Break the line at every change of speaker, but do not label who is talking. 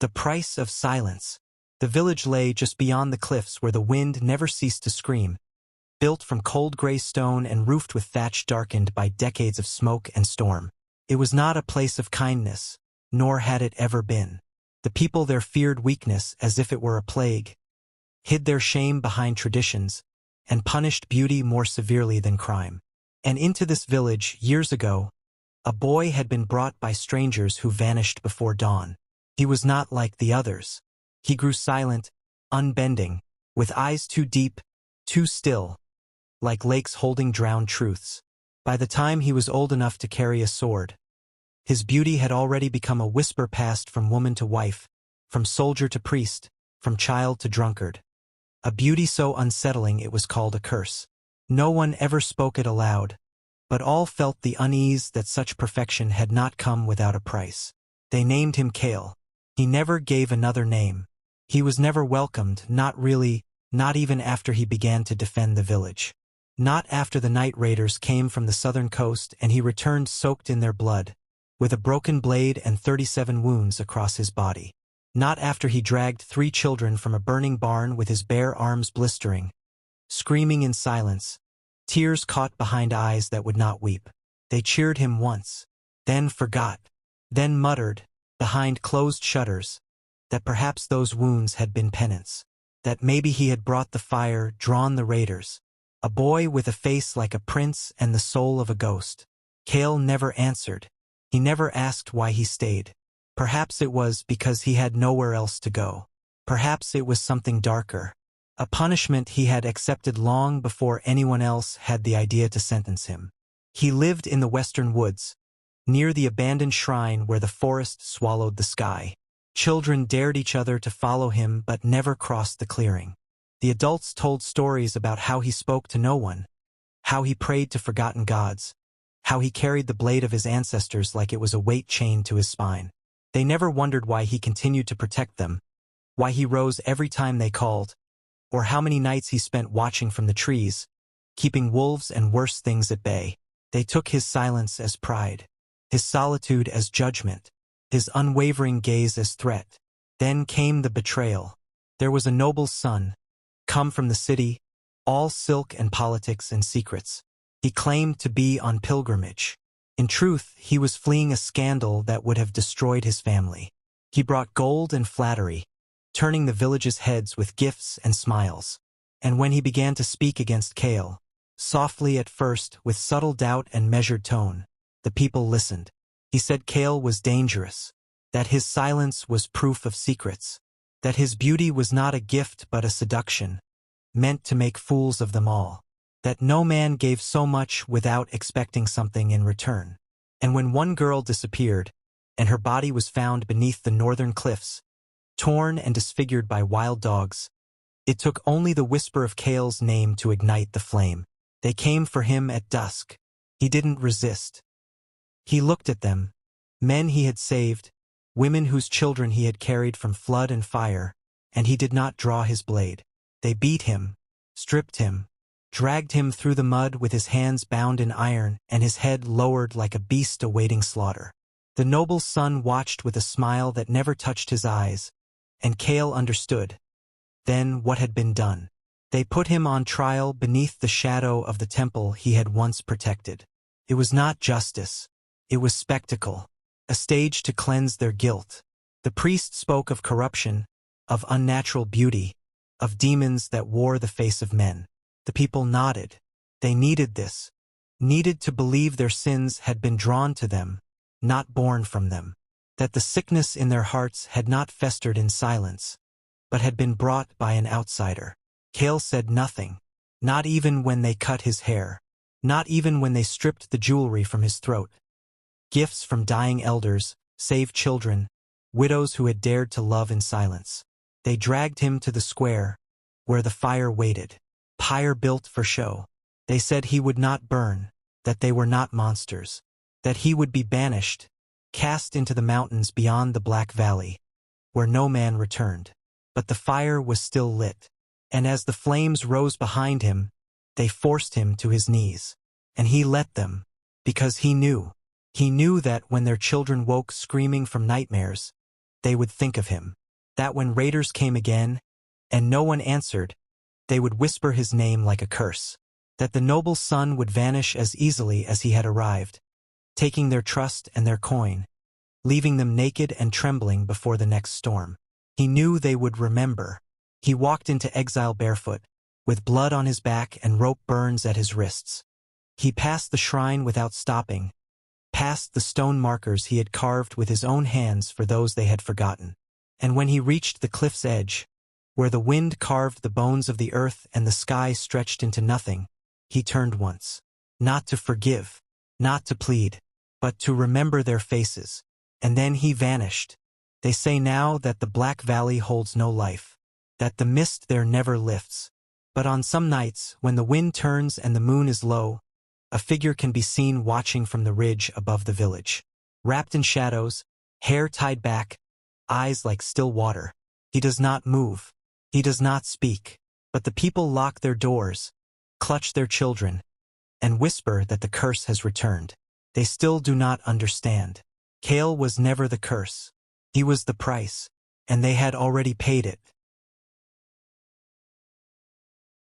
The price of silence. The village lay just beyond the cliffs where the wind never ceased to scream, built from cold gray stone and roofed with thatch darkened by decades of smoke and storm. It was not a place of kindness, nor had it ever been. The people there feared weakness as if it were a plague, hid their shame behind traditions, and punished beauty more severely than crime. And into this village, years ago, a boy had been brought by strangers who vanished before dawn. He was not like the others. He grew silent, unbending, with eyes too deep, too still, like lakes holding drowned truths. By the time he was old enough to carry a sword, his beauty had already become a whisper passed from woman to wife, from soldier to priest, from child to drunkard. A beauty so unsettling it was called a curse. No one ever spoke it aloud, but all felt the unease that such perfection had not come without a price. They named him Kale. He never gave another name. He was never welcomed, not really, not even after he began to defend the village. Not after the night raiders came from the southern coast and he returned soaked in their blood, with a broken blade and 37 wounds across his body. Not after he dragged 3 children from a burning barn with his bare arms blistering, screaming in silence, tears caught behind eyes that would not weep. They cheered him once, then forgot, then muttered, behind closed shutters, that perhaps those wounds had been penance, that maybe he had brought the fire, drawn the raiders. A boy with a face like a prince and the soul of a ghost. Kale never answered. He never asked why he stayed. Perhaps it was because he had nowhere else to go. Perhaps it was something darker. A punishment he had accepted long before anyone else had the idea to sentence him. He lived in the western woods, near the abandoned shrine where the forest swallowed the sky. Children dared each other to follow him but never crossed the clearing. The adults told stories about how he spoke to no one, how he prayed to forgotten gods, how he carried the blade of his ancestors like it was a weight chained to his spine. They never wondered why he continued to protect them, why he rose every time they called, or how many nights he spent watching from the trees, keeping wolves and worse things at bay. They took his silence as pride, his solitude as judgment, his unwavering gaze as threat. Then came the betrayal. There was a noble son, come from the city, all silk and politics and secrets. He claimed to be on pilgrimage. In truth, he was fleeing a scandal that would have destroyed his family. He brought gold and flattery, turning the village's heads with gifts and smiles. And when he began to speak against Kale, softly at first, with subtle doubt and measured tone, the people listened. He said Kale was dangerous, that his silence was proof of secrets, that his beauty was not a gift but a seduction, meant to make fools of them all, that no man gave so much without expecting something in return. And when one girl disappeared, and her body was found beneath the northern cliffs, torn and disfigured by wild dogs, it took only the whisper of Kale's name to ignite the flame. They came for him at dusk. He didn't resist. He looked at them, men he had saved, women whose children he had carried from flood and fire, and he did not draw his blade. They beat him, stripped him, dragged him through the mud with his hands bound in iron and his head lowered like a beast awaiting slaughter. The noble son watched with a smile that never touched his eyes, and Kale understood then what had been done. They put him on trial beneath the shadow of the temple he had once protected. It was not justice. It was spectacle, a stage to cleanse their guilt. The priest spoke of corruption, of unnatural beauty, of demons that wore the face of men. The people nodded. They needed this, needed to believe their sins had been drawn to them, not born from them, that the sickness in their hearts had not festered in silence, but had been brought by an outsider. Kale said nothing, not even when they cut his hair, not even when they stripped the jewelry from his throat. Gifts from dying elders, saved children, widows who had dared to love in silence. They dragged him to the square, where the fire waited, pyre built for show. They said he would not burn, that they were not monsters, that he would be banished, cast into the mountains beyond the Black Valley, where no man returned. But the fire was still lit, and as the flames rose behind him, they forced him to his knees. And he let them, because he knew that when their children woke screaming from nightmares, they would think of him. That when raiders came again, and no one answered, they would whisper his name like a curse. That the noble son would vanish as easily as he had arrived, taking their trust and their coin, leaving them naked and trembling before the next storm. He knew they would remember. He walked into exile barefoot, with blood on his back and rope burns at his wrists. He passed the shrine without stopping, past the stone markers he had carved with his own hands for those they had forgotten. And when he reached the cliff's edge, where the wind carved the bones of the earth and the sky stretched into nothing, he turned once. Not to forgive, not to plead, but to remember their faces. And then he vanished. They say now that the Black Valley holds no life, that the mist there never lifts. But on some nights, when the wind turns and the moon is low, a figure can be seen watching from the ridge above the village. Wrapped in shadows, hair tied back, eyes like still water. He does not move. He does not speak. But the people lock their doors, clutch their children, and whisper that the curse has returned. They still do not understand. Kale was never the curse. He was the price, and they had already paid it.